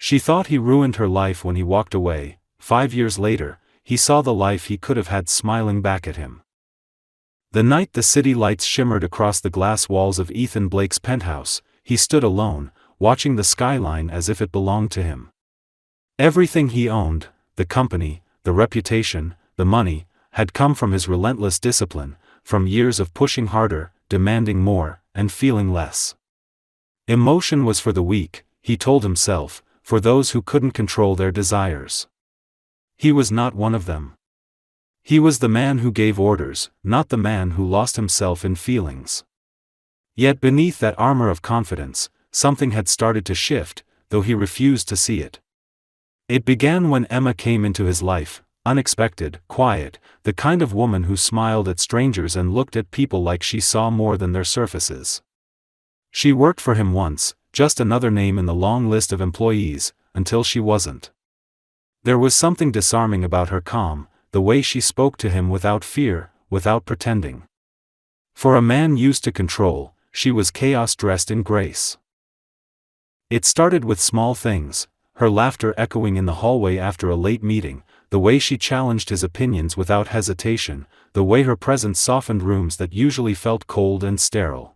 She thought he ruined her life when he walked away. 5 years later, he saw the life he could have had smiling back at him. The night the city lights shimmered across the glass walls of Ethan Blake's penthouse, he stood alone, watching the skyline as if it belonged to him. Everything he owned, the company, the reputation, the money, had come from his relentless discipline, from years of pushing harder, demanding more, and feeling less. Emotion was for the weak, he told himself, for those who couldn't control their desires. He was not one of them. He was the man who gave orders, not the man who lost himself in feelings. Yet beneath that armor of confidence, something had started to shift, though he refused to see it. It began when Emma came into his life, unexpected, quiet, the kind of woman who smiled at strangers and looked at people like she saw more than their surfaces. She worked for him once, just another name in the long list of employees, until she wasn't. There was something disarming about her calm, the way she spoke to him without fear, without pretending. For a man used to control, she was chaos dressed in grace. It started with small things, her laughter echoing in the hallway after a late meeting, the way she challenged his opinions without hesitation, the way her presence softened rooms that usually felt cold and sterile.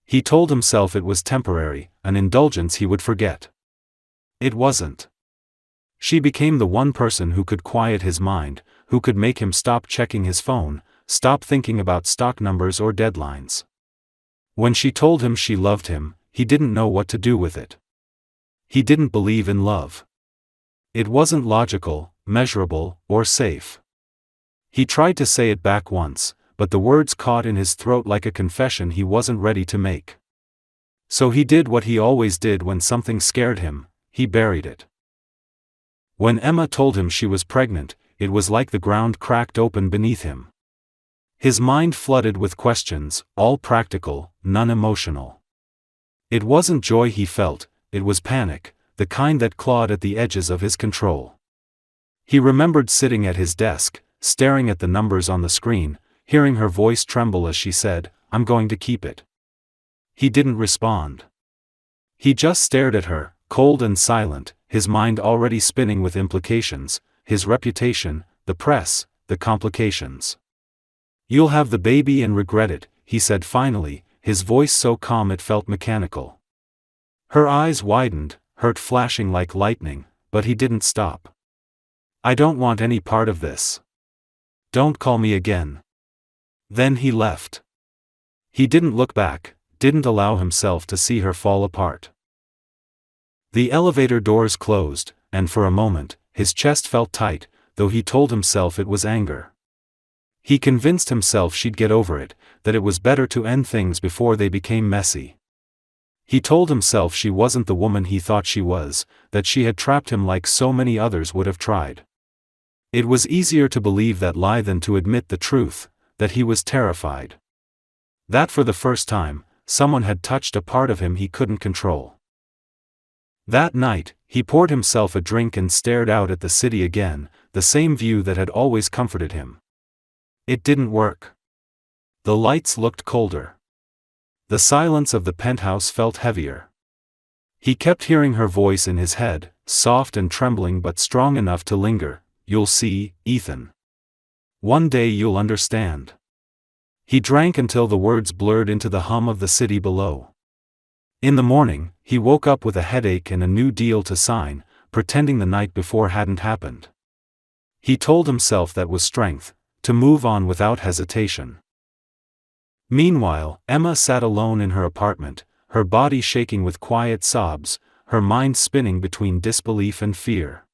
He told himself it was temporary, an indulgence he would forget. It wasn't. She became the one person who could quiet his mind, who could make him stop checking his phone, stop thinking about stock numbers or deadlines. When she told him she loved him, he didn't know what to do with it. He didn't believe in love. It wasn't logical, measurable, or safe. He tried to say it back once, but the words caught in his throat like a confession he wasn't ready to make. So he did what he always did when something scared him, he buried it. When Emma told him she was pregnant, it was like the ground cracked open beneath him. His mind flooded with questions, all practical, none emotional. It wasn't joy he felt, it was panic, the kind that clawed at the edges of his control. He remembered sitting at his desk, staring at the numbers on the screen, hearing her voice tremble as she said, "I'm going to keep it." He didn't respond. He just stared at her, cold and silent, his mind already spinning with implications, his reputation, the press, the complications. "You'll have the baby and regret it," he said finally, his voice so calm it felt mechanical. Her eyes widened, hurt flashing like lightning, but he didn't stop. "I don't want any part of this. Don't call me again." Then he left. He didn't look back, didn't allow himself to see her fall apart. The elevator doors closed, and for a moment, his chest felt tight, though he told himself it was anger. He convinced himself she'd get over it, that it was better to end things before they became messy. He told himself she wasn't the woman he thought she was, that she had trapped him like so many others would have tried. It was easier to believe that lie than to admit the truth, that he was terrified. That for the first time, someone had touched a part of him he couldn't control. That night, he poured himself a drink and stared out at the city again, the same view that had always comforted him. It didn't work. The lights looked colder. The silence of the penthouse felt heavier. He kept hearing her voice in his head, soft and trembling but strong enough to linger, "You'll see, Ethan. One day you'll understand." He drank until the words blurred into the hum of the city below. In the morning, he woke up with a headache and a new deal to sign, pretending the night before hadn't happened. He told himself that was strength, to move on without hesitation. Meanwhile, Emma sat alone in her apartment, her body shaking with quiet sobs, her mind spinning between disbelief and fear.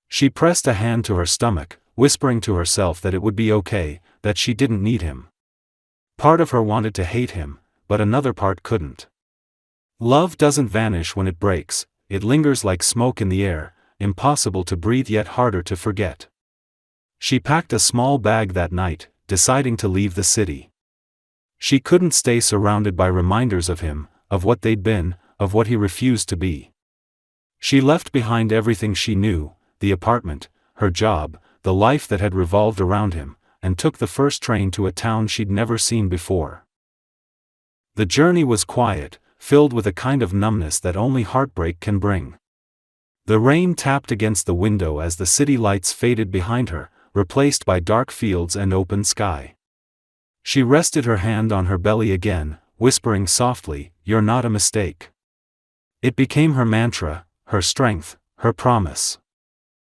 She pressed a hand to her stomach, whispering to herself that it would be okay, that she didn't need him. Part of her wanted to hate him, but another part couldn't. Love doesn't vanish when it breaks, it lingers like smoke in the air, impossible to breathe yet harder to forget. She packed a small bag that night, deciding to leave the city. She couldn't stay surrounded by reminders of him, of what they'd been, of what he refused to be. She left behind everything she knew, the apartment, her job, the life that had revolved around him, and took the first train to a town she'd never seen before. The journey was quiet, filled with a kind of numbness that only heartbreak can bring. The rain tapped against the window as the city lights faded behind her, replaced by dark fields and open sky. She rested her hand on her belly again, whispering softly, "You're not a mistake." It became her mantra, her strength, her promise.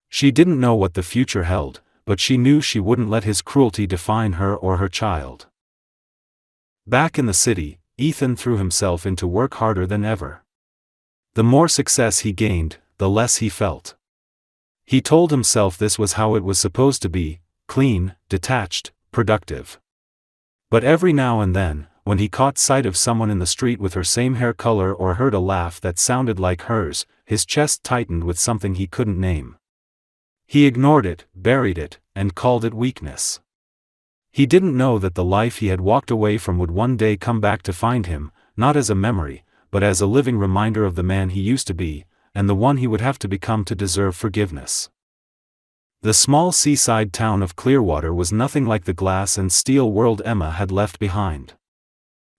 She didn't know what the future held, but she knew she wouldn't let his cruelty define her or her child. Back in the city, Ethan threw himself into work harder than ever. The more success he gained, the less he felt. He told himself this was how it was supposed to be: clean, detached, productive. But every now and then, when he caught sight of someone in the street with her same hair color or heard a laugh that sounded like hers, his chest tightened with something he couldn't name. He ignored it, buried it, and called it weakness. He didn't know that the life he had walked away from would one day come back to find him, not as a memory, but as a living reminder of the man he used to be, and the one he would have to become to deserve forgiveness. The small seaside town of Clearwater was nothing like the glass and steel world Emma had left behind.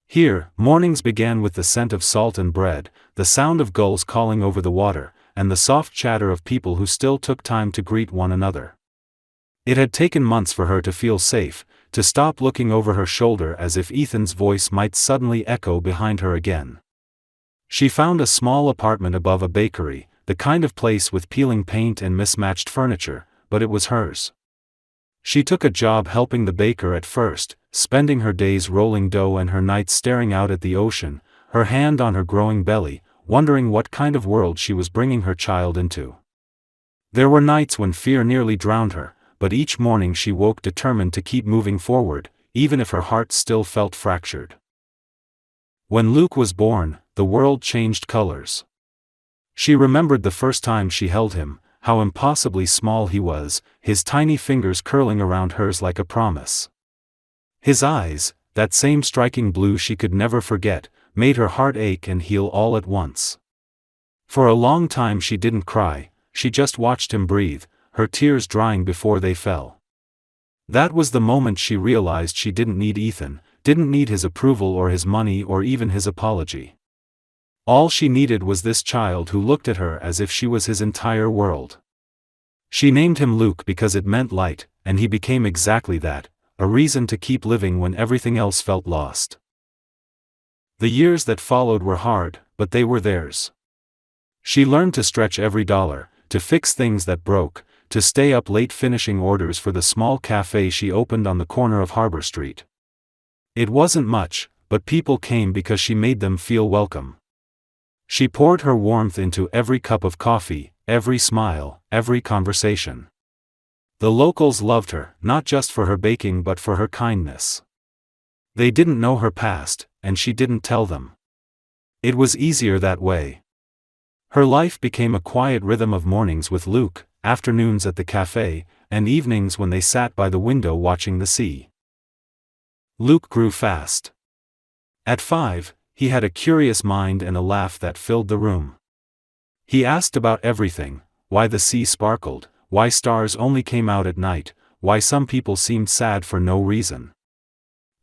Here, mornings began with the scent of salt and bread, the sound of gulls calling over the water, and the soft chatter of people who still took time to greet one another. It had taken months for her to feel safe, to stop looking over her shoulder as if Ethan's voice might suddenly echo behind her again. She found a small apartment above a bakery, the kind of place with peeling paint and mismatched furniture, but it was hers. She took a job helping the baker at first, spending her days rolling dough and her nights staring out at the ocean, her hand on her growing belly, wondering what kind of world she was bringing her child into. There were nights when fear nearly drowned her, but each morning she woke determined to keep moving forward, even if her heart still felt fractured. When Luke was born, the world changed colors. She remembered the first time she held him, how impossibly small he was, his tiny fingers curling around hers like a promise. His eyes, that same striking blue she could never forget, made her heart ache and heal all at once. For a long time she didn't cry, she just watched him breathe, her tears drying before they fell. That was the moment she realized she didn't need Ethan, didn't need his approval or his money or even his apology. All she needed was this child who looked at her as if she was his entire world. She named him Luke because it meant light, and he became exactly that, a reason to keep living when everything else felt lost. The years that followed were hard, but they were theirs. She learned to stretch every dollar, to fix things that broke, to stay up late finishing orders for the small cafe she opened on the corner of Harbor Street. It wasn't much, but people came because she made them feel welcome. She poured her warmth into every cup of coffee, every smile, every conversation. The locals loved her, not just for her baking but for her kindness. They didn't know her past, and she didn't tell them. It was easier that way. Her life became a quiet rhythm of mornings with Luke, afternoons at the cafe, and evenings when they sat by the window watching the sea. Luke grew fast. At 5, he had a curious mind and a laugh that filled the room. He asked about everything: why the sea sparkled, why stars only came out at night, why some people seemed sad for no reason.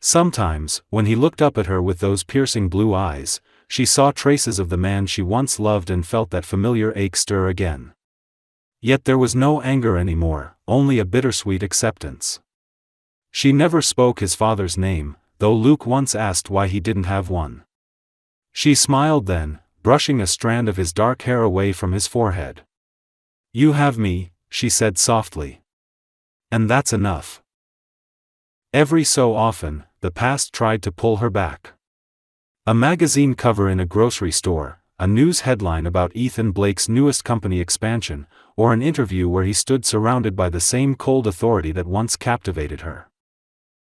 Sometimes, when he looked up at her with those piercing blue eyes, she saw traces of the man she once loved and felt that familiar ache stir again. Yet there was no anger anymore, only a bittersweet acceptance. She never spoke his father's name, though Luke once asked why he didn't have one. She smiled then, brushing a strand of his dark hair away from his forehead. "You have me," she said softly. "And that's enough." Every so often, the past tried to pull her back. A magazine cover in a grocery store, a news headline about Ethan Blake's newest company expansion, or an interview where he stood surrounded by the same cold authority that once captivated her.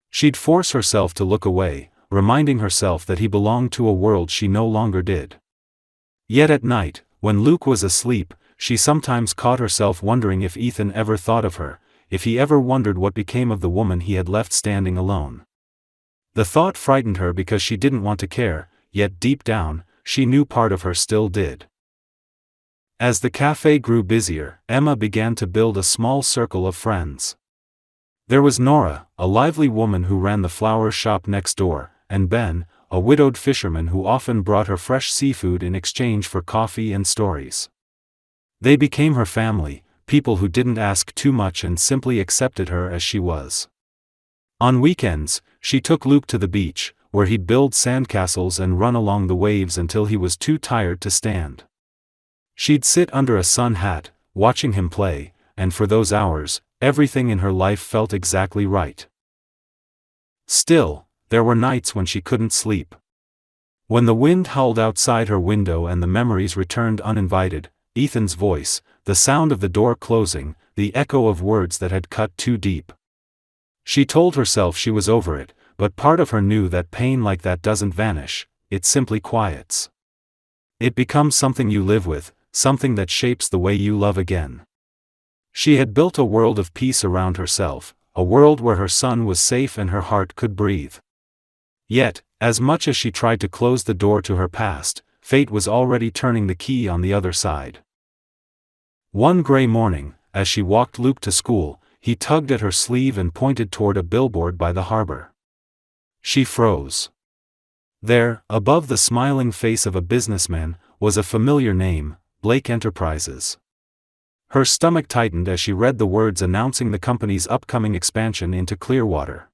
She'd force herself to look away, reminding herself that he belonged to a world she no longer did. Yet at night, when Luke was asleep, she sometimes caught herself wondering if Ethan ever thought of her, if he ever wondered what became of the woman he had left standing alone. The thought frightened her because she didn't want to care, yet deep down, she knew part of her still did. As the cafe grew busier, Emma began to build a small circle of friends. There was Nora, a lively woman who ran the flower shop next door, and Ben, a widowed fisherman who often brought her fresh seafood in exchange for coffee and stories. They became her family, people who didn't ask too much and simply accepted her as she was. On weekends, she took Luke to the beach, where he'd build sandcastles and run along the waves until he was too tired to stand. She'd sit under a sun hat, watching him play, and for those hours, everything in her life felt exactly right. Still, there were nights when she couldn't sleep. When the wind howled outside her window and the memories returned uninvited, Ethan's voice, the sound of the door closing, the echo of words that had cut too deep. She told herself she was over it, but part of her knew that pain like that doesn't vanish, it simply quiets. It becomes something you live with, something that shapes the way you love again. She had built a world of peace around herself, a world where her son was safe and her heart could breathe. Yet, as much as she tried to close the door to her past, fate was already turning the key on the other side. One gray morning, as she walked Luke to school, he tugged at her sleeve and pointed toward a billboard by the harbor. She froze. There, above the smiling face of a businessman, was a familiar name, Blake Enterprises. Her stomach tightened as she read the words announcing the company's upcoming expansion into Clearwater.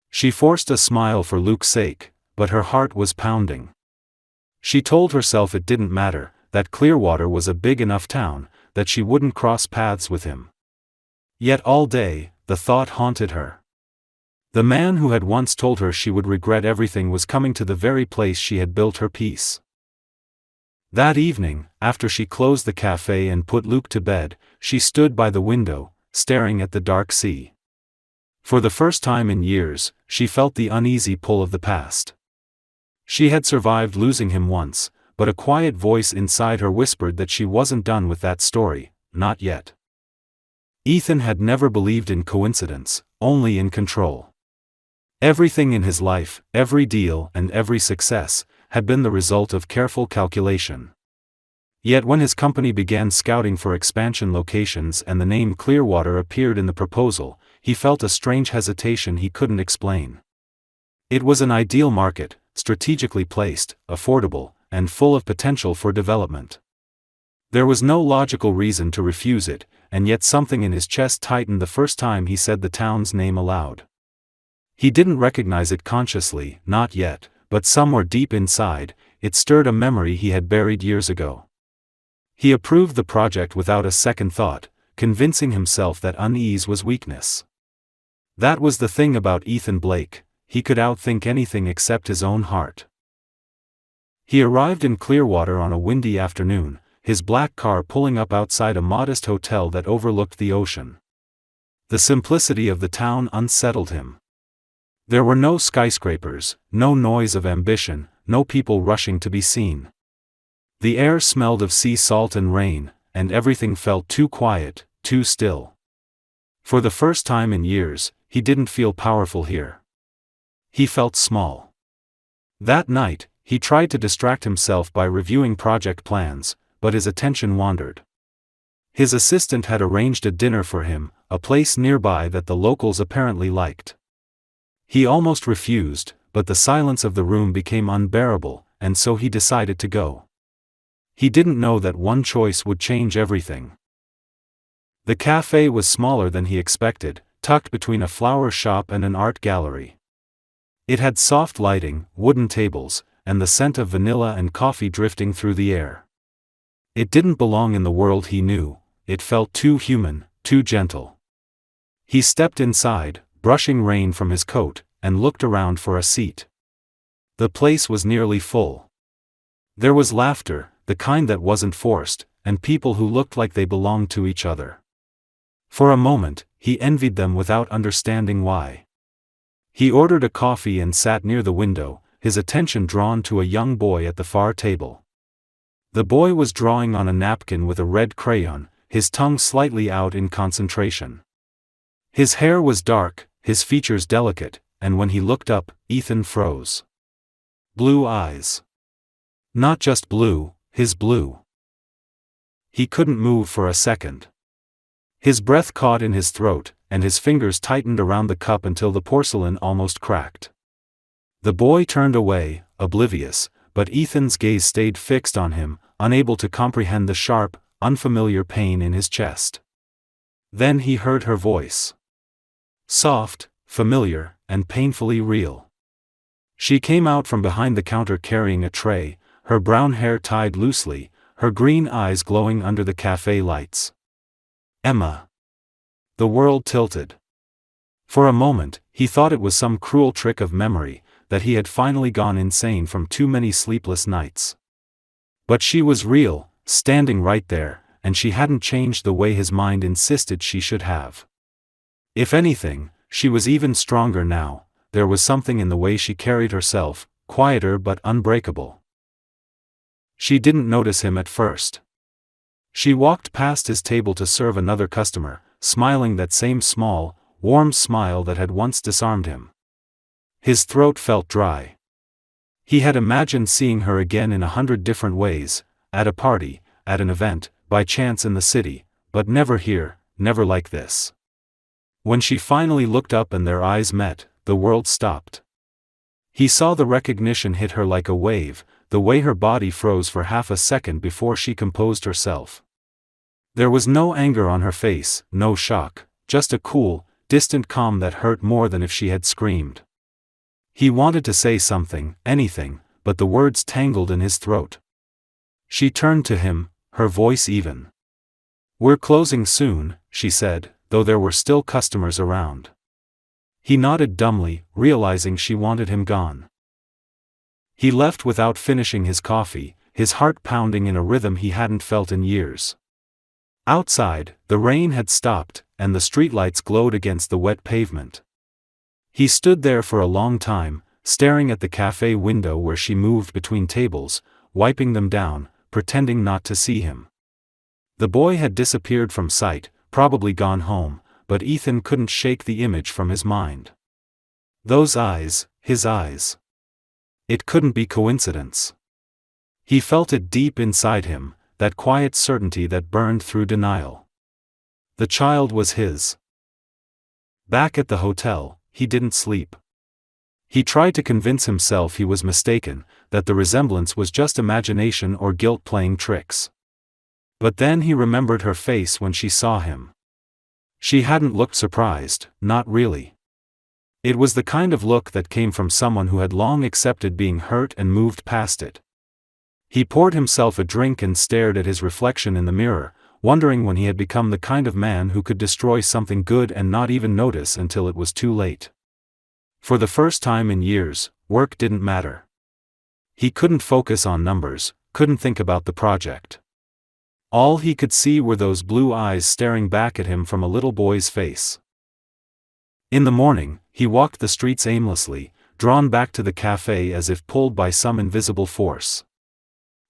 She forced a smile for Luke's sake, but her heart was pounding. She told herself it didn't matter, that Clearwater was a big enough town, that she wouldn't cross paths with him. Yet all day, the thought haunted her. The man who had once told her she would regret everything was coming to the very place she had built her peace. That evening, after she closed the cafe and put Luke to bed, she stood by the window, staring at the dark sea. For the first time in years, she felt the uneasy pull of the past. She had survived losing him once, but a quiet voice inside her whispered that she wasn't done with that story, not yet. Ethan had never believed in coincidence, only in control. Everything in his life, every deal and every success, had been the result of careful calculation. Yet when his company began scouting for expansion locations and the name Clearwater appeared in the proposal, he felt a strange hesitation he couldn't explain. It was an ideal market, strategically placed, affordable, and full of potential for development. There was no logical reason to refuse it, and yet something in his chest tightened the first time he said the town's name aloud. He didn't recognize it consciously, not yet, but somewhere deep inside, it stirred a memory he had buried years ago. He approved the project without a second thought, convincing himself that unease was weakness. That was the thing about Ethan Blake, he could outthink anything except his own heart. He arrived in Clearwater on a windy afternoon, his black car pulling up outside a modest hotel that overlooked the ocean. The simplicity of the town unsettled him. There were no skyscrapers, no noise of ambition, no people rushing to be seen. The air smelled of sea salt and rain, and everything felt too quiet, too still. For the first time in years, he didn't feel powerful here. He felt small. That night, he tried to distract himself by reviewing project plans, but his attention wandered. His assistant had arranged a dinner for him, a place nearby that the locals apparently liked. He almost refused, but the silence of the room became unbearable, and so he decided to go. He didn't know that one choice would change everything. The cafe was smaller than he expected, tucked between a flower shop and an art gallery. It had soft lighting, wooden tables, and the scent of vanilla and coffee drifting through the air. It didn't belong in the world he knew, it felt too human, too gentle. He stepped inside, brushing rain from his coat, and looked around for a seat. The place was nearly full. There was laughter, the kind that wasn't forced, and people who looked like they belonged to each other. For a moment, he envied them without understanding why. He ordered a coffee and sat near the window, his attention drawn to a young boy at the far table. The boy was drawing on a napkin with a red crayon, his tongue slightly out in concentration. His hair was dark, his features delicate, and when he looked up, Ethan froze. Blue eyes. Not just blue, his blue. He couldn't move for a second. His breath caught in his throat, and his fingers tightened around the cup until the porcelain almost cracked. The boy turned away, oblivious, but Ethan's gaze stayed fixed on him, unable to comprehend the sharp, unfamiliar pain in his chest. Then he heard her voice. Soft, familiar, and painfully real. She came out from behind the counter carrying a tray, her brown hair tied loosely, her green eyes glowing under the cafe lights. Emma. The world tilted. For a moment, he thought it was some cruel trick of memory, that he had finally gone insane from too many sleepless nights. But she was real, standing right there, and she hadn't changed the way his mind insisted she should have. If anything, she was even stronger now. There was something in the way she carried herself, quieter but unbreakable. She didn't notice him at first. She walked past his table to serve another customer, smiling that same small, warm smile that had once disarmed him. His throat felt dry. He had imagined seeing her again in 100 different ways, at a party, at an event, by chance in the city, but never here, never like this. When she finally looked up and their eyes met, the world stopped. He saw the recognition hit her like a wave, the way her body froze for half a second before she composed herself. There was no anger on her face, no shock, just a cool, distant calm that hurt more than if she had screamed. He wanted to say something, anything, but the words tangled in his throat. She turned to him, her voice even. "We're closing soon," she said, though there were still customers around. He nodded dumbly, realizing she wanted him gone. He left without finishing his coffee, his heart pounding in a rhythm he hadn't felt in years. Outside, the rain had stopped, and the streetlights glowed against the wet pavement. He stood there for a long time, staring at the cafe window where she moved between tables, wiping them down, pretending not to see him. The boy had disappeared from sight, probably gone home, but Ethan couldn't shake the image from his mind. Those eyes, his eyes. It couldn't be coincidence. He felt it deep inside him, that quiet certainty that burned through denial. The child was his. Back at the hotel, he didn't sleep. He tried to convince himself he was mistaken, that the resemblance was just imagination or guilt playing tricks. But then he remembered her face when she saw him. She hadn't looked surprised, not really. It was the kind of look that came from someone who had long accepted being hurt and moved past it. He poured himself a drink and stared at his reflection in the mirror, wondering when he had become the kind of man who could destroy something good and not even notice until it was too late. For the first time in years, work didn't matter. He couldn't focus on numbers, couldn't think about the project. All he could see were those blue eyes staring back at him from a little boy's face. In the morning, he walked the streets aimlessly, drawn back to the cafe as if pulled by some invisible force.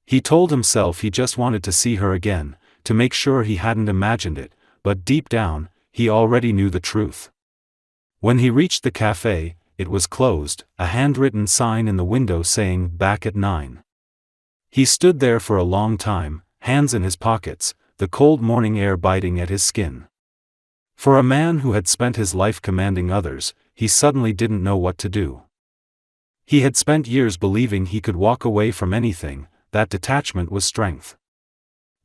He told himself he just wanted to see her again, to make sure he hadn't imagined it, but deep down, he already knew the truth. When he reached the cafe, it was closed, a handwritten sign in the window saying "Back at 9." He stood there for a long time, hands in his pockets, the cold morning air biting at his skin. For a man who had spent his life commanding others, he suddenly didn't know what to do. He had spent years believing he could walk away from anything, that detachment was strength.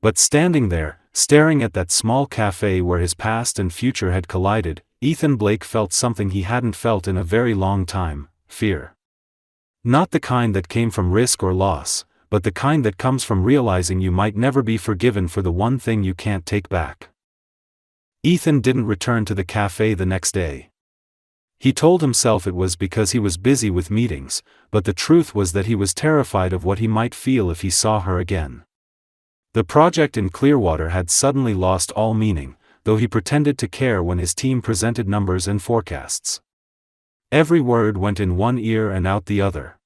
But standing there, staring at that small cafe where his past and future had collided, Ethan Blake felt something he hadn't felt in a very long time: fear. Not the kind that came from risk or loss, but the kind that comes from realizing you might never be forgiven for the one thing you can't take back. Ethan didn't return to the cafe the next day. He told himself it was because he was busy with meetings, but the truth was that he was terrified of what he might feel if he saw her again. The project in Clearwater had suddenly lost all meaning, though he pretended to care when his team presented numbers and forecasts. Every word went in one ear and out the other.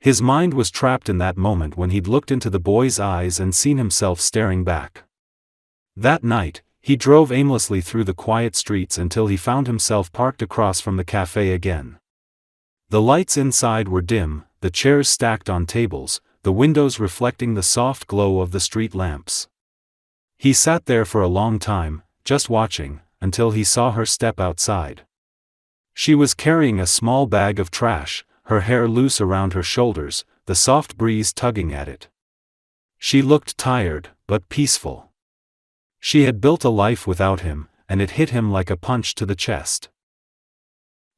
His mind was trapped in that moment when he'd looked into the boy's eyes and seen himself staring back. That night, he drove aimlessly through the quiet streets until he found himself parked across from the cafe again. The lights inside were dim, the chairs stacked on tables, the windows reflecting the soft glow of the street lamps. He sat there for a long time, just watching, until he saw her step outside. She was carrying a small bag of trash, her hair loose around her shoulders, the soft breeze tugging at it. She looked tired, but peaceful. She had built a life without him, and it hit him like a punch to the chest.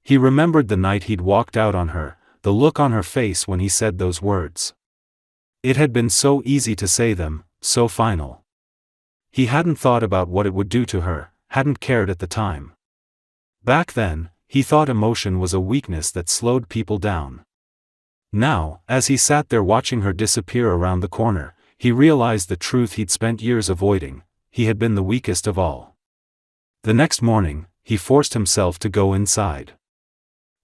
He remembered the night he'd walked out on her, the look on her face when he said those words. It had been so easy to say them, so final. He hadn't thought about what it would do to her, hadn't cared at the time. Back then, he thought emotion was a weakness that slowed people down. Now, as he sat there watching her disappear around the corner, he realized the truth he'd spent years avoiding: he had been the weakest of all. The next morning, he forced himself to go inside.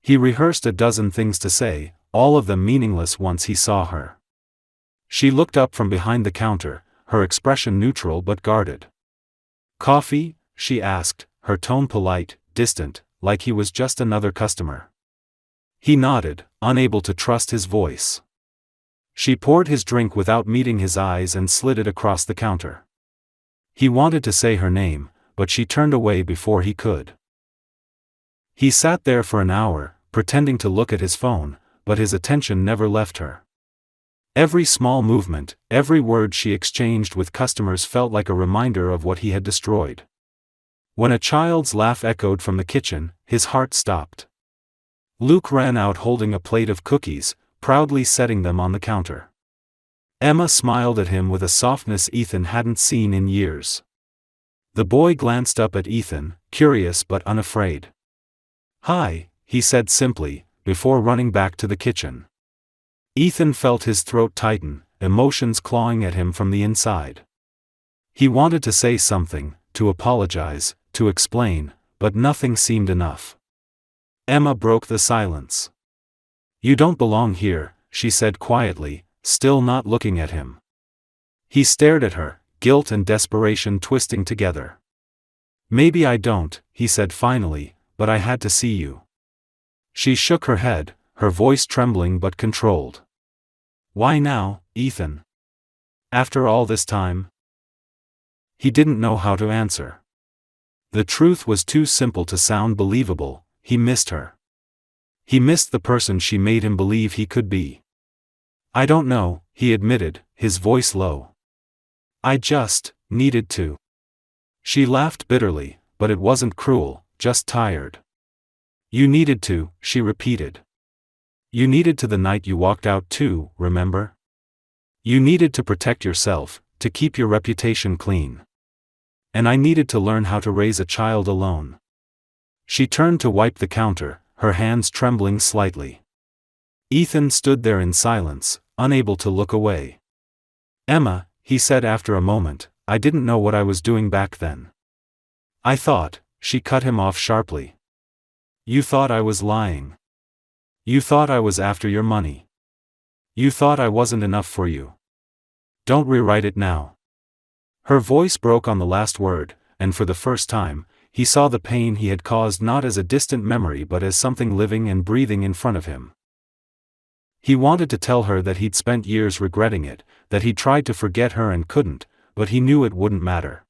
He rehearsed a dozen things to say, all of them meaningless once he saw her. She looked up from behind the counter, her expression neutral but guarded. "Coffee?" she asked, her tone polite, distant, like he was just another customer. He nodded, unable to trust his voice. She poured his drink without meeting his eyes and slid it across the counter. He wanted to say her name, but she turned away before he could. He sat there for an hour, pretending to look at his phone, but his attention never left her. Every small movement, every word she exchanged with customers felt like a reminder of what he had destroyed. When a child's laugh echoed from the kitchen, his heart stopped. Luke ran out holding a plate of cookies, proudly setting them on the counter. Emma smiled at him with a softness Ethan hadn't seen in years. The boy glanced up at Ethan, curious but unafraid. "Hi," he said simply, before running back to the kitchen. Ethan felt his throat tighten, emotions clawing at him from the inside. He wanted to say something, to apologize, to explain, but nothing seemed enough. Emma broke the silence. "You don't belong here," she said quietly, still not looking at him. He stared at her, guilt and desperation twisting together. "Maybe I don't," he said finally, "but I had to see you." She shook her head, her voice trembling but controlled. "Why now, Ethan? After all this time?" He didn't know how to answer. The truth was too simple to sound believable: he missed her. He missed the person she made him believe he could be. "I don't know," he admitted, his voice low. "I just needed to." She laughed bitterly, but it wasn't cruel, just tired. "You needed to," she repeated. "You needed to the night you walked out too, remember? You needed to protect yourself, to keep your reputation clean. And I needed to learn how to raise a child alone." She turned to wipe the counter, her hands trembling slightly. Ethan stood there in silence, unable to look away. "Emma," he said after a moment, "I didn't know what I was doing back then. I thought," she cut him off sharply. "You thought I was lying. You thought I was after your money. You thought I wasn't enough for you. Don't rewrite it now." Her voice broke on the last word, and for the first time, he saw the pain he had caused not as a distant memory but as something living and breathing in front of him. He wanted to tell her that he'd spent years regretting it, that he'd tried to forget her and couldn't, but he knew it wouldn't matter.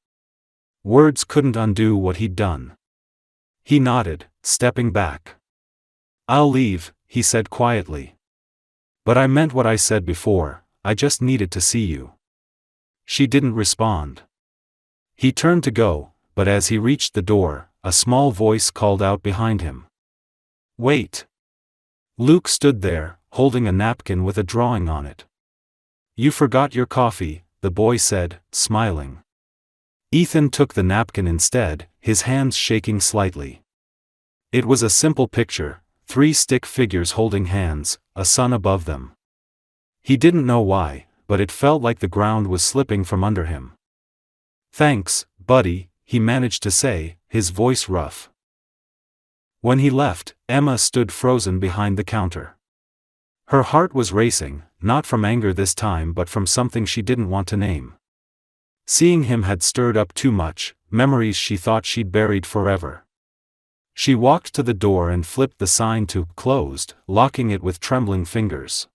Words couldn't undo what he'd done. He nodded, stepping back. "I'll leave," he said quietly. "But I meant what I said before, I just needed to see you." She didn't respond. He turned to go, but as he reached the door, a small voice called out behind him. "Wait." Luke stood there, holding a napkin with a drawing on it. "You forgot your coffee," the boy said, smiling. Ethan took the napkin instead, his hands shaking slightly. It was a simple picture: 3 stick figures holding hands, a sun above them. He didn't know why, but it felt like the ground was slipping from under him. "Thanks, buddy," he managed to say, his voice rough. When he left, Emma stood frozen behind the counter. Her heart was racing, not from anger this time but from something she didn't want to name. Seeing him had stirred up too much, memories she thought she'd buried forever. She walked to the door and flipped the sign to "closed," locking it with trembling fingers.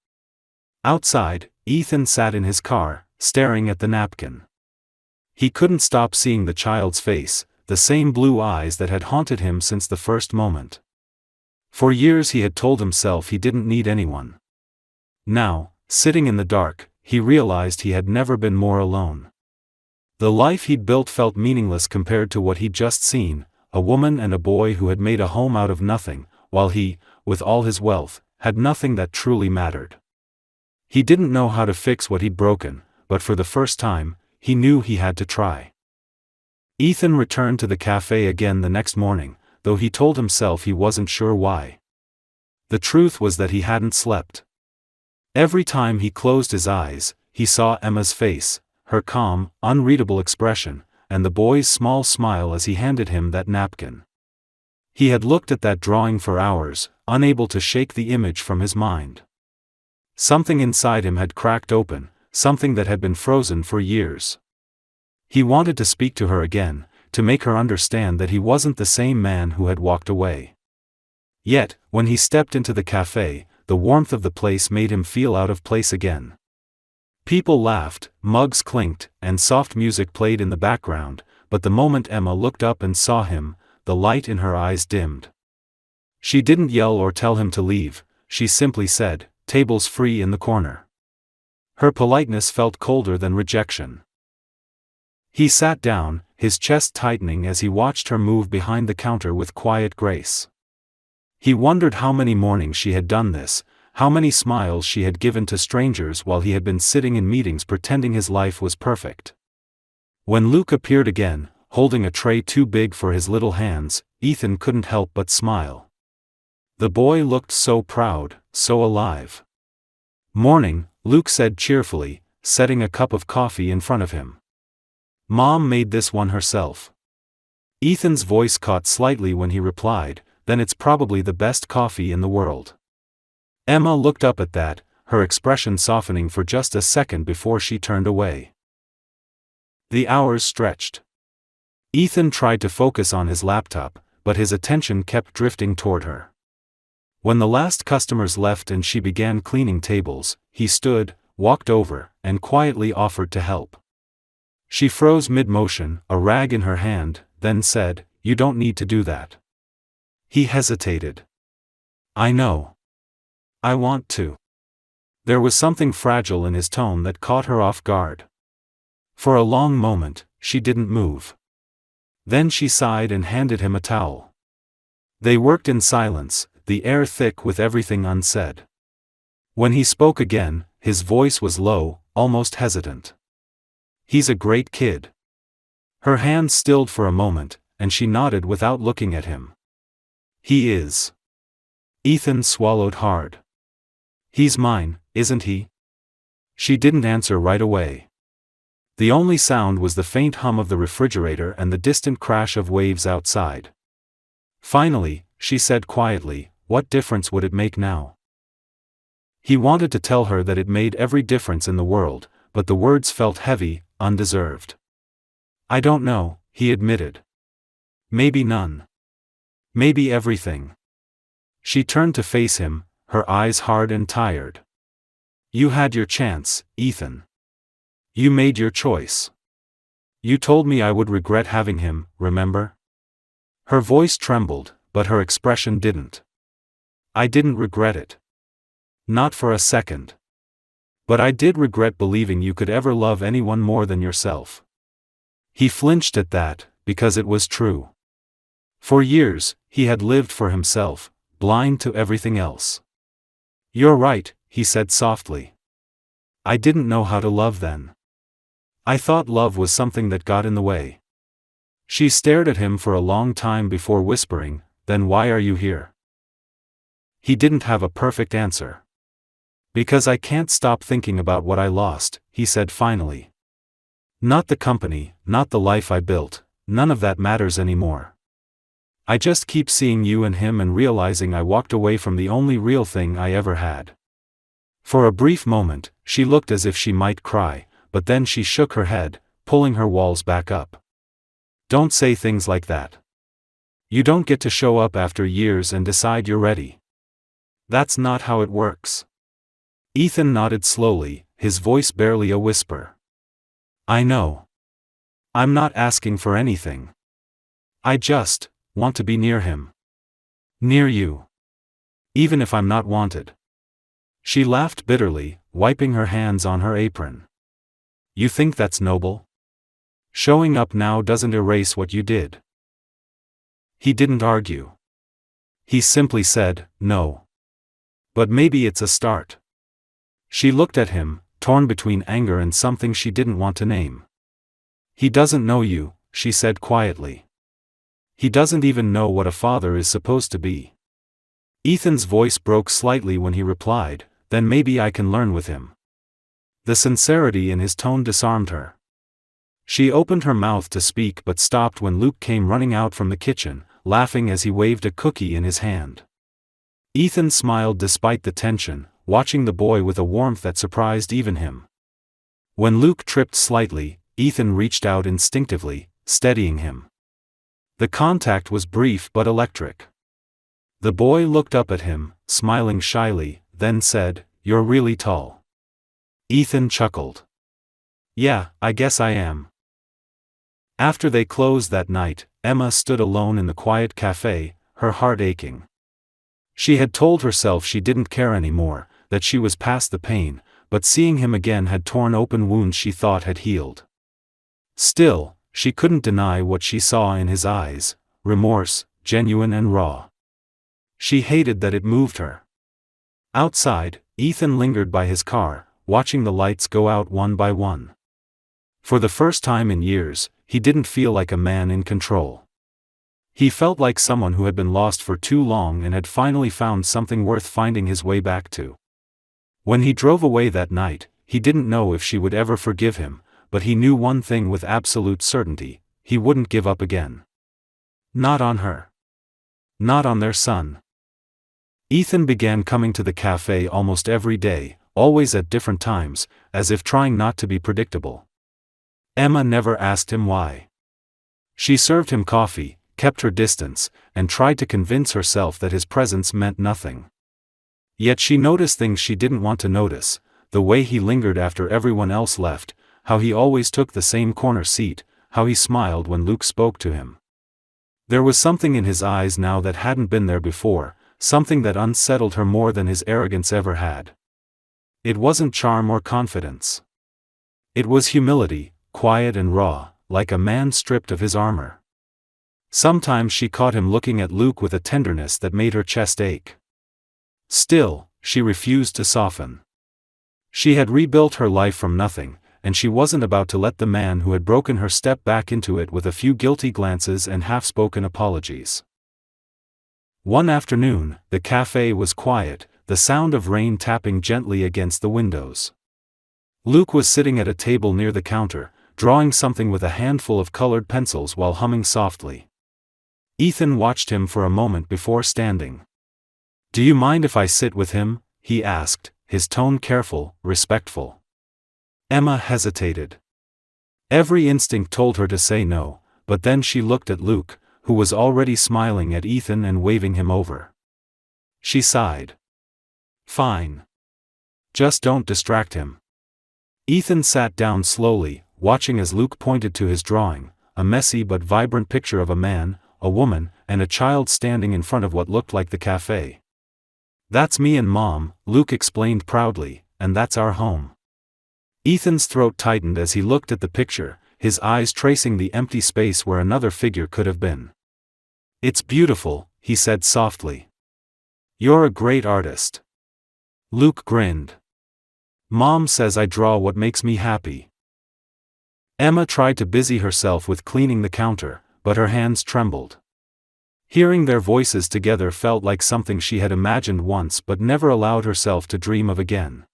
Outside, Ethan sat in his car, staring at the napkin. He couldn't stop seeing the child's face, the same blue eyes that had haunted him since the first moment. For years he had told himself he didn't need anyone. Now, sitting in the dark, he realized he had never been more alone. The life he'd built felt meaningless compared to what he'd just seen, a woman and a boy who had made a home out of nothing, while he, with all his wealth, had nothing that truly mattered. He didn't know how to fix what he'd broken, but for the first time, he knew he had to try. Ethan returned to the cafe again the next morning, though he told himself he wasn't sure why. The truth was that he hadn't slept. Every time he closed his eyes, he saw Emma's face, her calm, unreadable expression, and the boy's small smile as he handed him that napkin. He had looked at that drawing for hours, unable to shake the image from his mind. Something inside him had cracked open, something that had been frozen for years. He wanted to speak to her again, to make her understand that he wasn't the same man who had walked away. Yet, when he stepped into the cafe, the warmth of the place made him feel out of place again. People laughed, mugs clinked, and soft music played in the background, but the moment Emma looked up and saw him, the light in her eyes dimmed. She didn't yell or tell him to leave, she simply said, "Tables free in the corner." Her politeness felt colder than rejection. He sat down, his chest tightening as he watched her move behind the counter with quiet grace. He wondered how many mornings she had done this, how many smiles she had given to strangers while he had been sitting in meetings pretending his life was perfect. When Luke appeared again, holding a tray too big for his little hands, Ethan couldn't help but smile. The boy looked so proud, so alive. "Morning," Luke said cheerfully, setting a cup of coffee in front of him. "Mom made this one herself." Ethan's voice caught slightly when he replied, "Then it's probably the best coffee in the world." Emma looked up at that, her expression softening for just a second before she turned away. The hours stretched. Ethan tried to focus on his laptop, but his attention kept drifting toward her. When the last customers left and she began cleaning tables, he stood, walked over, and quietly offered to help. She froze mid-motion, a rag in her hand, then said, "You don't need to do that." He hesitated. "I know. I want to." There was something fragile in his tone that caught her off guard. For a long moment, she didn't move. Then she sighed and handed him a towel. They worked in silence, the air thick with everything unsaid. When he spoke again, his voice was low, almost hesitant. "He's a great kid." Her hand stilled for a moment, and she nodded without looking at him. "He is." Ethan swallowed hard. "He's mine, isn't he?" She didn't answer right away. The only sound was the faint hum of the refrigerator and the distant crash of waves outside. Finally, she said quietly, "What difference would it make now?" He wanted to tell her that it made every difference in the world, but the words felt heavy, undeserved. "I don't know," he admitted. "Maybe none. Maybe everything." She turned to face him, her eyes hard and tired. "You had your chance, Ethan. You made your choice. You told me I would regret having him, remember?" Her voice trembled, but her expression didn't. "I didn't regret it. Not for a second. But I did regret believing you could ever love anyone more than yourself." He flinched at that, because it was true. For years, he had lived for himself, blind to everything else. "You're right," he said softly. "I didn't know how to love then. I thought love was something that got in the way." She stared at him for a long time before whispering, "Then why are you here?" He didn't have a perfect answer. "Because I can't stop thinking about what I lost," he said finally. "Not the company, not the life I built, none of that matters anymore. I just keep seeing you and him and realizing I walked away from the only real thing I ever had." For a brief moment, she looked as if she might cry, but then she shook her head, pulling her walls back up. "Don't say things like that. You don't get to show up after years and decide you're ready. That's not how it works." Ethan nodded slowly, his voice barely a whisper. "I know. I'm not asking for anything. I just want to be near him. Near you. Even if I'm not wanted." She laughed bitterly, wiping her hands on her apron. "You think that's noble?" Showing up now doesn't erase what you did. He didn't argue. He simply said, no. But maybe it's a start. She looked at him, torn between anger and something she didn't want to name. He doesn't know you, she said quietly. He doesn't even know what a father is supposed to be. Ethan's voice broke slightly when he replied, then maybe I can learn with him. The sincerity in his tone disarmed her. She opened her mouth to speak but stopped when Luke came running out from the kitchen, laughing as he waved a cookie in his hand. Ethan smiled despite the tension, watching the boy with a warmth that surprised even him. When Luke tripped slightly, Ethan reached out instinctively, steadying him. The contact was brief but electric. The boy looked up at him, smiling shyly, then said, "You're really tall." Ethan chuckled. "Yeah, I guess I am." After they closed that night, Emma stood alone in the quiet cafe, her heart aching. She had told herself she didn't care anymore, that she was past the pain, but seeing him again had torn open wounds she thought had healed. Still, she couldn't deny what she saw in his eyes, remorse, genuine and raw. She hated that it moved her. Outside, Ethan lingered by his car, watching the lights go out one by one. For the first time in years, he didn't feel like a man in control. He felt like someone who had been lost for too long and had finally found something worth finding his way back to. When he drove away that night, he didn't know if she would ever forgive him, but he knew one thing with absolute certainty: he wouldn't give up again. Not on her. Not on their son. Ethan began coming to the cafe almost every day, always at different times, as if trying not to be predictable. Emma never asked him why. She served him coffee, kept her distance, and tried to convince herself that his presence meant nothing. Yet she noticed things she didn't want to notice: the way he lingered after everyone else left, how he always took the same corner seat, how he smiled when Luke spoke to him. There was something in his eyes now that hadn't been there before, something that unsettled her more than his arrogance ever had. It wasn't charm or confidence. It was humility, quiet and raw, like a man stripped of his armor. Sometimes she caught him looking at Luke with a tenderness that made her chest ache. Still, she refused to soften. She had rebuilt her life from nothing, and she wasn't about to let the man who had broken her step back into it with a few guilty glances and half-spoken apologies. One afternoon, the cafe was quiet, the sound of rain tapping gently against the windows. Luke was sitting at a table near the counter, drawing something with a handful of colored pencils while humming softly. Ethan watched him for a moment before standing. "Do you mind if I sit with him?" he asked, his tone careful, respectful. Emma hesitated. Every instinct told her to say no, but then she looked at Luke, who was already smiling at Ethan and waving him over. She sighed. "Fine. Just don't distract him." Ethan sat down slowly, watching as Luke pointed to his drawing, a messy but vibrant picture of a man, a woman, and a child standing in front of what looked like the cafe. "That's me and Mom," Luke explained proudly, "and that's our home." Ethan's throat tightened as he looked at the picture, his eyes tracing the empty space where another figure could have been. "It's beautiful," he said softly. "You're a great artist." Luke grinned. "Mom says I draw what makes me happy." Emma tried to busy herself with cleaning the counter, but her hands trembled. Hearing their voices together felt like something she had imagined once but never allowed herself to dream of again.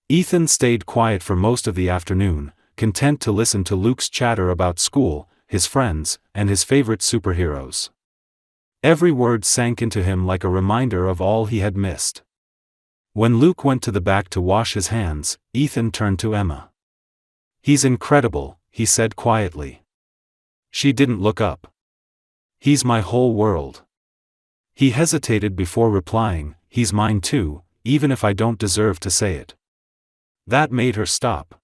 Ethan stayed quiet for most of the afternoon, content to listen to Luke's chatter about school, his friends, and his favorite superheroes. Every word sank into him like a reminder of all he had missed. When Luke went to the back to wash his hands, Ethan turned to Emma. "He's incredible," he said quietly. She didn't look up. "He's my whole world." He hesitated before replying, "He's mine too, even if I don't deserve to say it." That made her stop.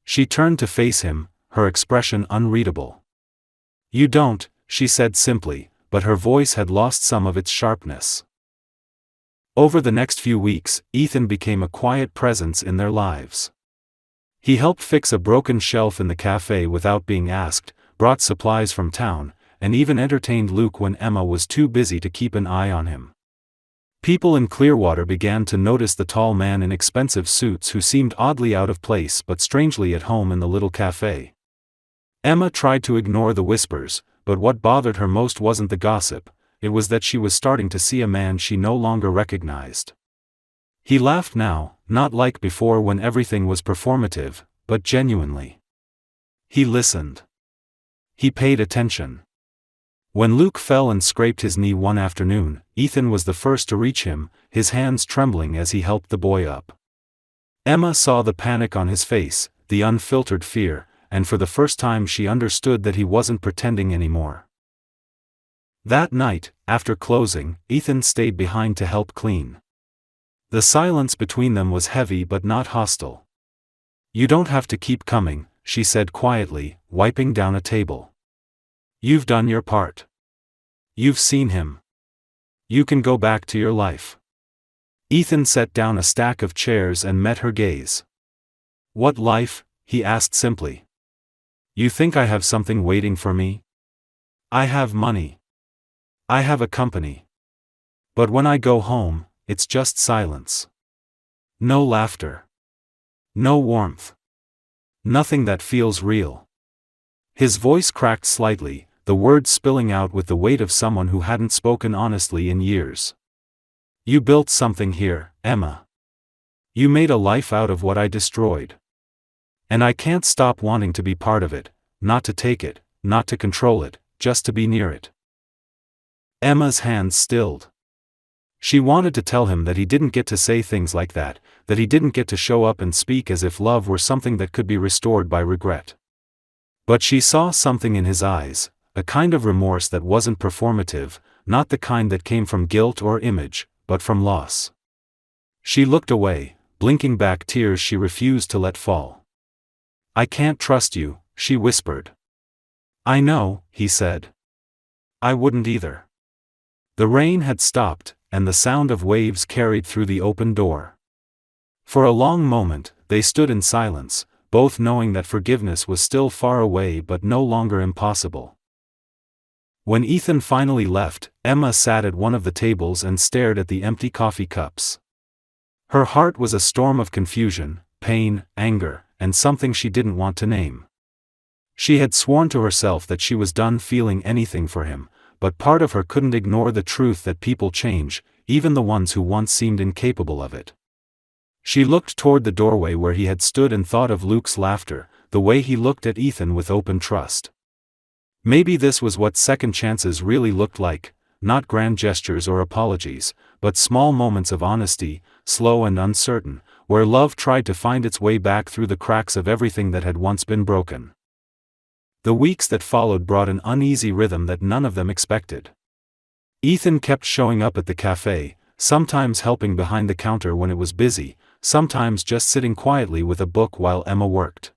She turned to face him, her expression unreadable. "You don't," she said simply, but her voice had lost some of its sharpness. Over the next few weeks, Ethan became a quiet presence in their lives. He helped fix a broken shelf in the cafe without being asked, brought supplies from town, and even entertained Luke when Emma was too busy to keep an eye on him. People in Clearwater began to notice the tall man in expensive suits who seemed oddly out of place but strangely at home in the little cafe. Emma tried to ignore the whispers, but what bothered her most wasn't the gossip, it was that she was starting to see a man she no longer recognized. He laughed now, not like before when everything was performative, but genuinely. He listened. He paid attention. When Luke fell and scraped his knee one afternoon, Ethan was the first to reach him, his hands trembling as he helped the boy up. Emma saw the panic on his face, the unfiltered fear, and for the first time she understood that he wasn't pretending anymore. That night, after closing, Ethan stayed behind to help clean. The silence between them was heavy but not hostile. "You don't have to keep coming," she said quietly, wiping down a table. "You've done your part. You've seen him. You can go back to your life." Ethan set down a stack of chairs and met her gaze. "What life?" he asked simply. "You think I have something waiting for me? I have money. I have a company. But when I go home, it's just silence. No laughter. No warmth. Nothing that feels real." His voice cracked slightly, the words spilling out with the weight of someone who hadn't spoken honestly in years. "You built something here, Emma. You made a life out of what I destroyed. And I can't stop wanting to be part of it, not to take it, not to control it, just to be near it." Emma's hands stilled. She wanted to tell him that he didn't get to say things like that he didn't get to show up and speak as if love were something that could be restored by regret. But she saw something in his eyes, a kind of remorse that wasn't performative, not the kind that came from guilt or image, but from loss. She looked away, blinking back tears she refused to let fall. "I can't trust you," she whispered. "I know," he said. "I wouldn't either." The rain had stopped, and the sound of waves carried through the open door. For a long moment, they stood in silence, both knowing that forgiveness was still far away but no longer impossible. When Ethan finally left, Emma sat at one of the tables and stared at the empty coffee cups. Her heart was a storm of confusion, pain, anger, and something she didn't want to name. She had sworn to herself that she was done feeling anything for him, but part of her couldn't ignore the truth that people change, even the ones who once seemed incapable of it. She looked toward the doorway where he had stood and thought of Luke's laughter, the way he looked at Ethan with open trust. Maybe this was what second chances really looked like, not grand gestures or apologies, but small moments of honesty, slow and uncertain, where love tried to find its way back through the cracks of everything that had once been broken. The weeks that followed brought an uneasy rhythm that none of them expected. Ethan kept showing up at the cafe, sometimes helping behind the counter when it was busy, sometimes just sitting quietly with a book while Emma worked.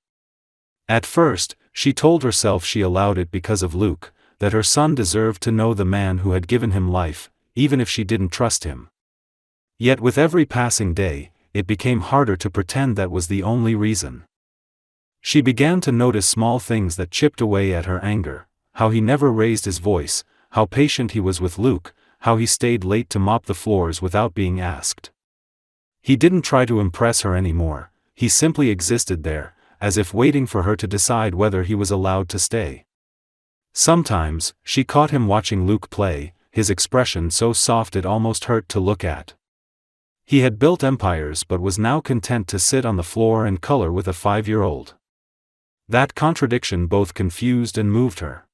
At first, she told herself she allowed it because of Luke, that her son deserved to know the man who had given him life, even if she didn't trust him. Yet with every passing day, it became harder to pretend that was the only reason. She began to notice small things that chipped away at her anger, how he never raised his voice, how patient he was with Luke, how he stayed late to mop the floors without being asked. He didn't try to impress her anymore, he simply existed there, as if waiting for her to decide whether he was allowed to stay. Sometimes, she caught him watching Luke play, his expression so soft it almost hurt to look at. He had built empires but was now content to sit on the floor and color with a 5-year-old. That contradiction both confused and moved her.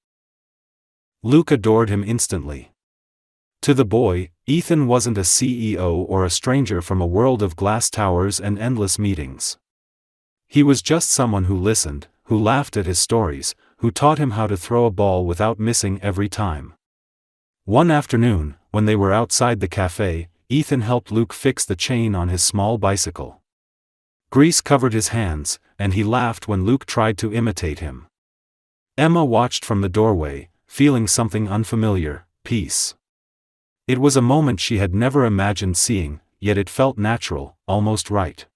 Luke adored him instantly. To the boy, Ethan wasn't a CEO or a stranger from a world of glass towers and endless meetings. He was just someone who listened, who laughed at his stories, who taught him how to throw a ball without missing every time. One afternoon, when they were outside the cafe, Ethan helped Luke fix the chain on his small bicycle. Grease covered his hands, and he laughed when Luke tried to imitate him. Emma watched from the doorway, feeling something unfamiliar, peace. It was a moment she had never imagined seeing, yet it felt natural, almost right.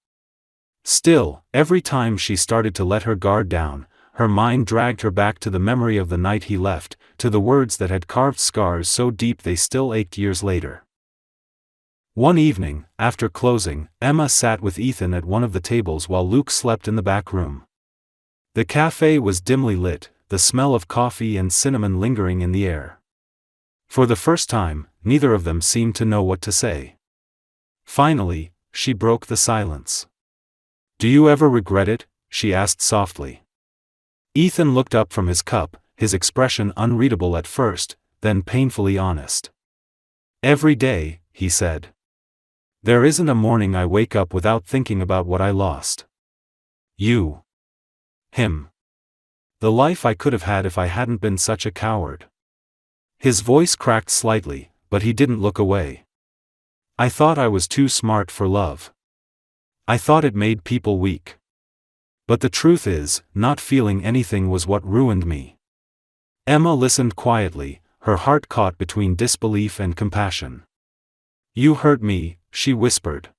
Still, every time she started to let her guard down, her mind dragged her back to the memory of the night he left, to the words that had carved scars so deep they still ached years later. One evening, after closing, Emma sat with Ethan at one of the tables while Luke slept in the back room. The cafe was dimly lit, the smell of coffee and cinnamon lingering in the air. For the first time, neither of them seemed to know what to say. Finally, she broke the silence. "Do you ever regret it?" she asked softly. Ethan looked up from his cup, his expression unreadable at first, then painfully honest. "Every day," he said. "There isn't a morning I wake up without thinking about what I lost. You. Him. The life I could have had if I hadn't been such a coward." His voice cracked slightly, but he didn't look away. "I thought I was too smart for love. I thought it made people weak. But the truth is, not feeling anything was what ruined me." Emma listened quietly, her heart caught between disbelief and compassion. "You hurt me," she whispered.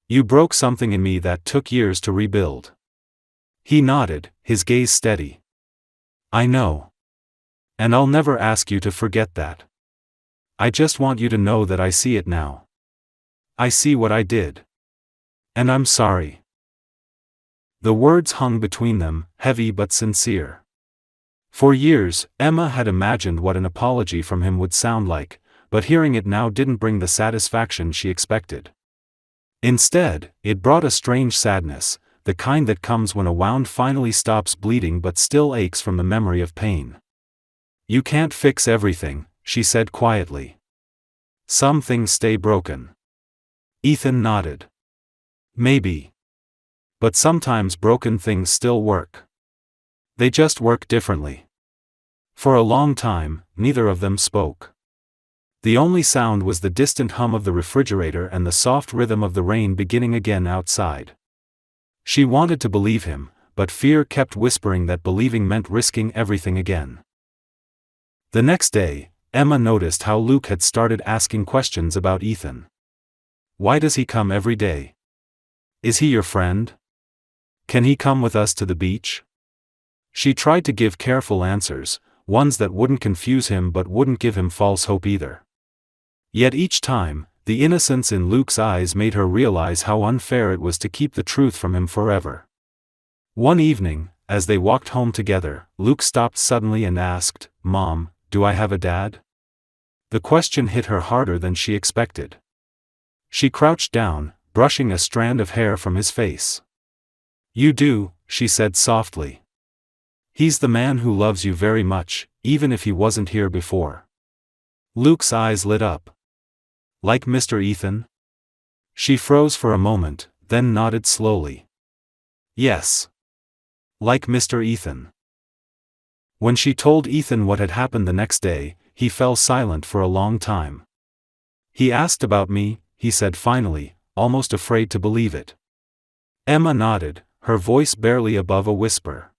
"You broke something in me that took years to rebuild." He nodded, his gaze steady. "I know. And I'll never ask you to forget that. I just want you to know that I see it now. I see what I did. And I'm sorry." The words hung between them, heavy but sincere. For years, Emma had imagined what an apology from him would sound like, but hearing it now didn't bring the satisfaction she expected. Instead, it brought a strange sadness, the kind that comes when a wound finally stops bleeding but still aches from the memory of pain. "You can't fix everything," she said quietly. "Some things stay broken." Ethan nodded. "Maybe. But sometimes broken things still work. They just work differently." For a long time, neither of them spoke. The only sound was the distant hum of the refrigerator and the soft rhythm of the rain beginning again outside. She wanted to believe him, but fear kept whispering that believing meant risking everything again. The next day, Emma noticed how Luke had started asking questions about Ethan. "Why does he come every day? Is he your friend? Can he come with us to the beach?" She tried to give careful answers, ones that wouldn't confuse him but wouldn't give him false hope either. Yet each time, the innocence in Luke's eyes made her realize how unfair it was to keep the truth from him forever. One evening, as they walked home together, Luke stopped suddenly and asked, "Mom, do I have a dad?" The question hit her harder than she expected. She crouched down, brushing a strand of hair from his face. "You do," she said softly. "He's the man who loves you very much, even if he wasn't here before." Luke's eyes lit up. "Like Mr. Ethan?" She froze for a moment, then nodded slowly. "Yes. Like Mr. Ethan." When she told Ethan what had happened the next day, he fell silent for a long time. "He asked about me," he said finally, almost afraid to believe it. Emma nodded, her voice barely above a whisper.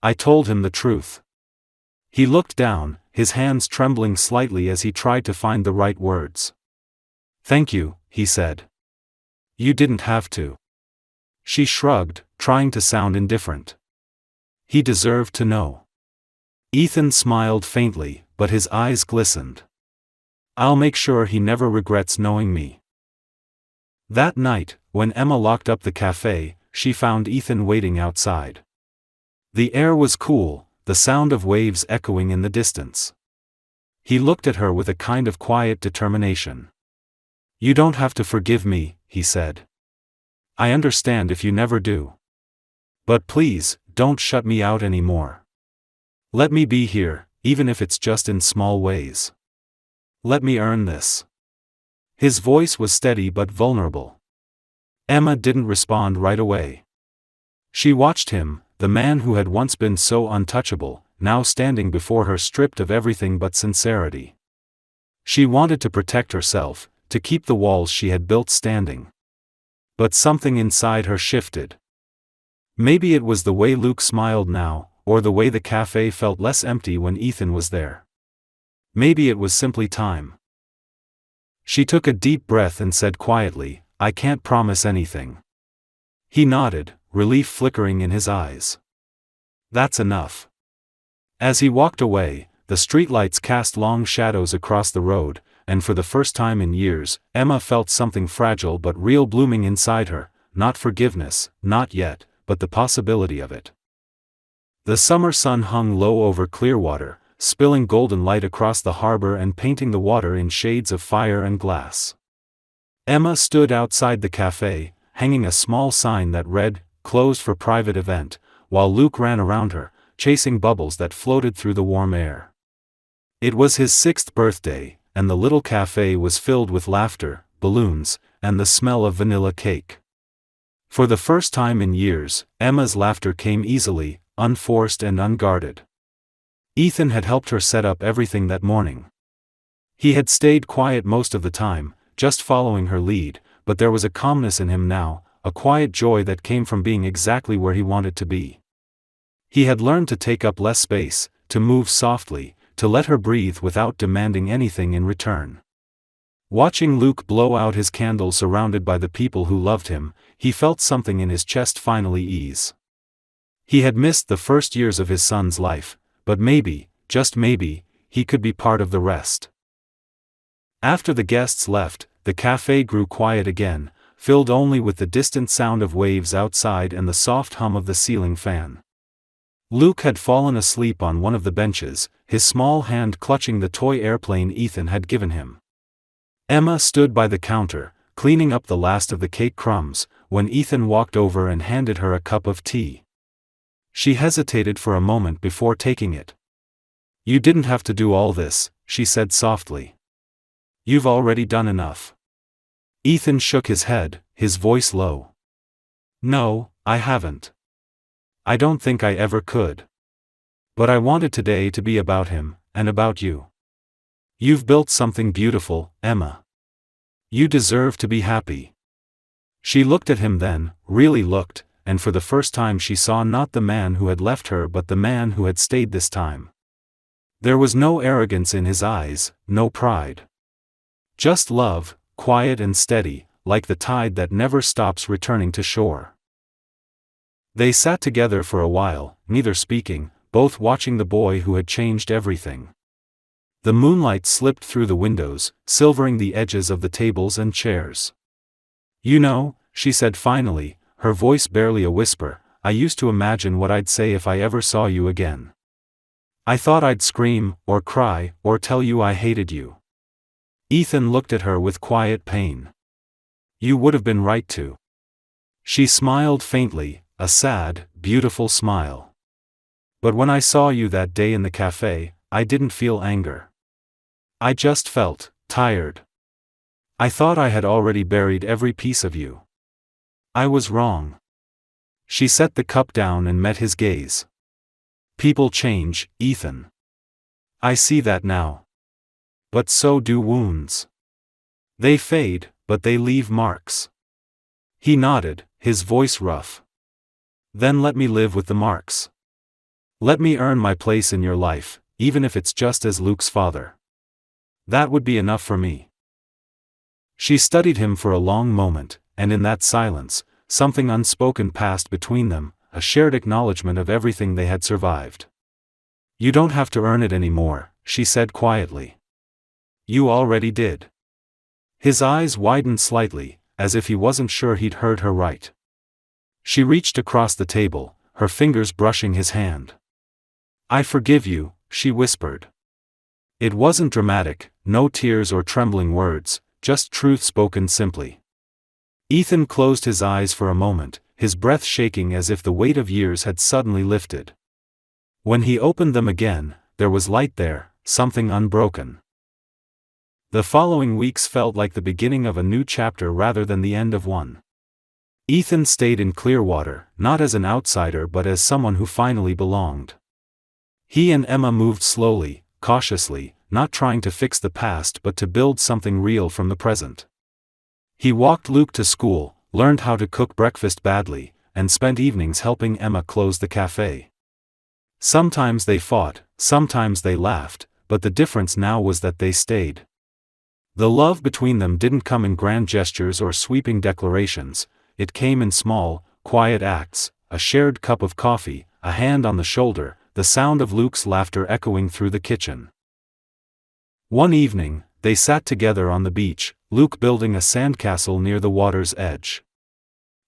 "I told him the truth." He looked down, his hands trembling slightly as he tried to find the right words. "Thank you," he said. "You didn't have to." She shrugged, trying to sound indifferent. "He deserved to know." Ethan smiled faintly, but his eyes glistened. "I'll make sure he never regrets knowing me." That night, when Emma locked up the cafe, she found Ethan waiting outside. The air was cool, the sound of waves echoing in the distance. He looked at her with a kind of quiet determination. "You don't have to forgive me," he said. "I understand if you never do. But please, don't shut me out anymore. Let me be here, even if it's just in small ways. Let me earn this." His voice was steady but vulnerable. Emma didn't respond right away. She watched him, the man who had once been so untouchable, now standing before her stripped of everything but sincerity. She wanted to protect herself, to keep the walls she had built standing. But something inside her shifted. Maybe it was the way Luke smiled now, or the way the cafe felt less empty when Ethan was there. Maybe it was simply time. She took a deep breath and said quietly, "I can't promise anything." He nodded, relief flickering in his eyes. That's enough. As he walked away, the streetlights cast long shadows across the road, and for the first time in years, Emma felt something fragile but real blooming inside her, not forgiveness, not yet, but the possibility of it. The summer sun hung low over Clearwater, spilling golden light across the harbor and painting the water in shades of fire and glass. Emma stood outside the cafe, hanging a small sign that read, "Closed for private event," while Luke ran around her, chasing bubbles that floated through the warm air. It was his 6th birthday, and the little cafe was filled with laughter, balloons, and the smell of vanilla cake. For the first time in years, Emma's laughter came easily, unforced and unguarded. Ethan had helped her set up everything that morning. He had stayed quiet most of the time, just following her lead, but there was a calmness in him now, a quiet joy that came from being exactly where he wanted to be. He had learned to take up less space, to move softly, to let her breathe without demanding anything in return. Watching Luke blow out his candle surrounded by the people who loved him, he felt something in his chest finally ease. He had missed the first years of his son's life, but maybe, just maybe, he could be part of the rest. After the guests left, the cafe grew quiet again, filled only with the distant sound of waves outside and the soft hum of the ceiling fan. Luke had fallen asleep on one of the benches, his small hand clutching the toy airplane Ethan had given him. Emma stood by the counter, cleaning up the last of the cake crumbs, when Ethan walked over and handed her a cup of tea. She hesitated for a moment before taking it. "You didn't have to do all this," she said softly. "You've already done enough." Ethan shook his head, his voice low. "No, I haven't. I don't think I ever could. But I wanted today to be about him, and about you. You've built something beautiful, Emma. You deserve to be happy." She looked at him then, really looked, and for the first time she saw not the man who had left her but the man who had stayed this time. There was no arrogance in his eyes, no pride. Just love, quiet and steady, like the tide that never stops returning to shore. They sat together for a while, neither speaking, both watching the boy who had changed everything. The moonlight slipped through the windows, silvering the edges of the tables and chairs. "You know," she said finally, her voice barely a whisper, "I used to imagine what I'd say if I ever saw you again. I thought I'd scream, or cry, or tell you I hated you." Ethan looked at her with quiet pain. "You would have been right to." She smiled faintly, a sad, beautiful smile. "But when I saw you that day in the cafe, I didn't feel anger. I just felt tired. I thought I had already buried every piece of you. I was wrong." She set the cup down and met his gaze. "People change, Ethan. I see that now. But so do wounds. They fade, but they leave marks." He nodded, his voice rough. "Then let me live with the marks. Let me earn my place in your life, even if it's just as Luke's father. That would be enough for me." She studied him for a long moment, and in that silence, something unspoken passed between them, a shared acknowledgement of everything they had survived. "You don't have to earn it anymore," she said quietly. "You already did." His eyes widened slightly, as if he wasn't sure he'd heard her right. She reached across the table, her fingers brushing his hand. "I forgive you," she whispered. It wasn't dramatic, no tears or trembling words, just truth spoken simply. Ethan closed his eyes for a moment, his breath shaking as if the weight of years had suddenly lifted. When he opened them again, there was light there, something unbroken. The following weeks felt like the beginning of a new chapter rather than the end of one. Ethan stayed in Clearwater, not as an outsider but as someone who finally belonged. He and Emma moved slowly, cautiously, not trying to fix the past but to build something real from the present. He walked Luke to school, learned how to cook breakfast badly, and spent evenings helping Emma close the cafe. Sometimes they fought, sometimes they laughed, but the difference now was that they stayed. The love between them didn't come in grand gestures or sweeping declarations, it came in small, quiet acts, a shared cup of coffee, a hand on the shoulder, the sound of Luke's laughter echoing through the kitchen. One evening, they sat together on the beach, Luke building a sandcastle near the water's edge.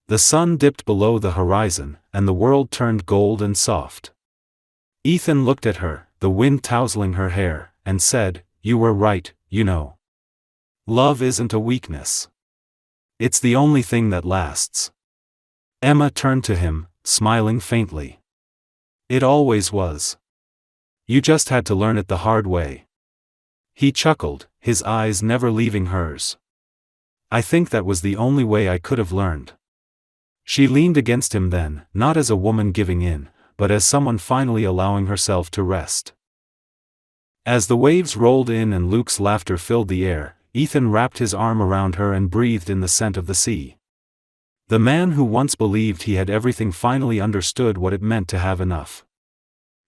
The sun dipped below the horizon, and the world turned gold and soft. Ethan looked at her, the wind tousling her hair, and said, "You were right, you know. Love isn't a weakness. It's the only thing that lasts." Emma turned to him, smiling faintly. "It always was. You just had to learn it the hard way." He chuckled, his eyes never leaving hers. "I think that was the only way I could have learned." She leaned against him then, not as a woman giving in, but as someone finally allowing herself to rest. As the waves rolled in and Luke's laughter filled the air, Ethan wrapped his arm around her and breathed in the scent of the sea. The man who once believed he had everything finally understood what it meant to have enough.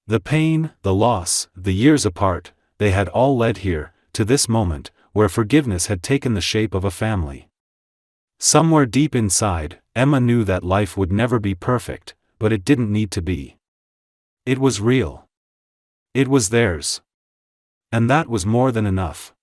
The pain, the loss, the years apart, they had all led here, to this moment, where forgiveness had taken the shape of a family. Somewhere deep inside, Emma knew that life would never be perfect, but it didn't need to be. It was real. It was theirs. And that was more than enough.